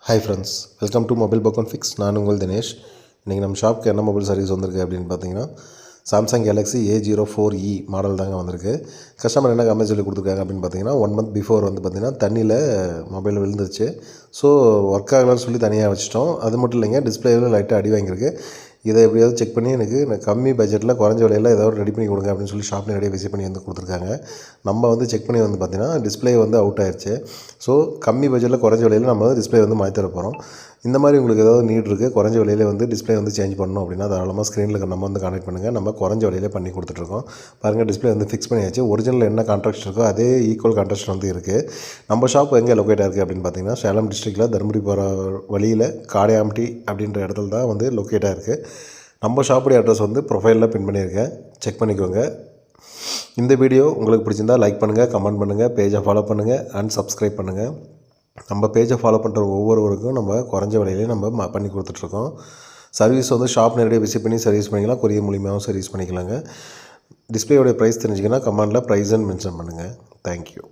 Hi friends, welcome to mobile பக்கம் fix. நான் உங்கள் தினேஷ். இன்றைக்கி நம்ம ஷாப்புக்கு என்ன மொபைல் சர்வீஸ் வந்திருக்கு அப்படின்னு பார்த்தீங்கன்னா, சாம்சங் கேலக்ஸி A04e மாடல் தாங்க வந்திருக்கு. கஸ்டமர் என்ன கம்மியாக சொல்லி கொடுத்துருக்காங்க அப்படின்னு பார்த்தீங்கன்னா, 1 மந்த் பிஃபோர் வந்து பார்த்திங்கன்னா தண்ணியில் மொபைல் விழுந்துருச்சு. ஸோ ஒர்க் ஆகலான்னு சொல்லி தனியாக வச்சிட்டோம். அது மட்டும் இல்லைங்க, டிஸ்பிளேவில் லைட்டாக அடி வாங்கியிருக்கு. இதை எப்படியாவது செக் பண்ணி எனக்கு கம்மி பட்ஜெட்டில் குறைஞ்ச விலையில் ஏதாவது ரெடி பண்ணி கொடுங்க அப்படின்னு சொல்லி ஷாப் நேரடியாக விசிட் பண்ணி வந்து கொடுத்துருக்காங்க. நம்ம வந்து செக் பண்ணி வந்து பார்த்திங்கன்னா டிஸ்பிளே வந்து அவுட் ஆயிடுச்சு. ஸோ கம்மி பட்ஜெட்டில் குறைஞ்ச விலையில் நம்ம டிஸ்பிளே வந்து மாற்றி தர போகிறோம். இந்த மாதிரி உங்களுக்கு ஏதாவது நீட் இருக்குது, குறைஞ்ச விலையில் வந்து டிஸ்பிளே வந்து சேஞ்ச் பண்ணணும் அப்படின்னா தாராளமாக ஸ்க்ரீனில் நம்ம வந்து கான்டெக்ட் பண்ணுங்கள். நம்ம குறைஞ்ச விலையிலே பண்ணி கொடுத்துட்ருக்கோம். பாருங்கள், டிஸ்பிளே வந்து ஃபிக்ஸ் பண்ணியாச்சு. ஒரிஜினல் என்ன கான்ட்ராக்ட் இருக்கோ அதே ஈக்குவல் கான்ட்ராக்ட் வந்து இருக்குது. நம்ம ஷாப் எங்கே லொக்கேட் ஆகிருக்கு அப்படின்னு பார்த்தீங்கன்னா, சேலம் டிஸ்ட்ரிக்டில் தருமபுரி போகிற வழியில் காடையாம்பட்டி அப்படின்ற இடத்துல தான் வந்து லொக்கேட் ஆகிருக்கு. நம்ம ஷாப்புடைய அட்ரஸ் வந்து ப்ரொஃபைலில் பின் பண்ணியிருக்கேன், செக் பண்ணிக்கோங்க. இந்த வீடியோ உங்களுக்கு பிடிச்சிருந்தா லைக் பண்ணுங்கள், கமெண்ட் பண்ணுங்கள், பேஜை ஃபாலோ பண்ணுங்கள் அண்ட் சப்ஸ்கிரைப் பண்ணுங்கள். நம்ம பேஜை ஃபாலோ பண்ணுற ஒவ்வொருவருக்கும் நம்ம குறைஞ்ச விலையிலே நம்ம பண்ணி கொடுத்துட்ருக்கோம். சர்வீஸ் வந்து ஷாப் நேரடியாக விசிட் பண்ணி சர்வீஸ் பண்ணிக்கலாம், கொரியர் மூலியமாகவும் சர்வீஸ் பண்ணிக்கலாங்க. டிஸ்பிளேயோடைய ப்ரைஸ் தெரிஞ்சிங்கன்னா கமெண்டில் ப்ரைஸ்ன்னு மென்ஷன் பண்ணுங்கள். தேங்க்யூ.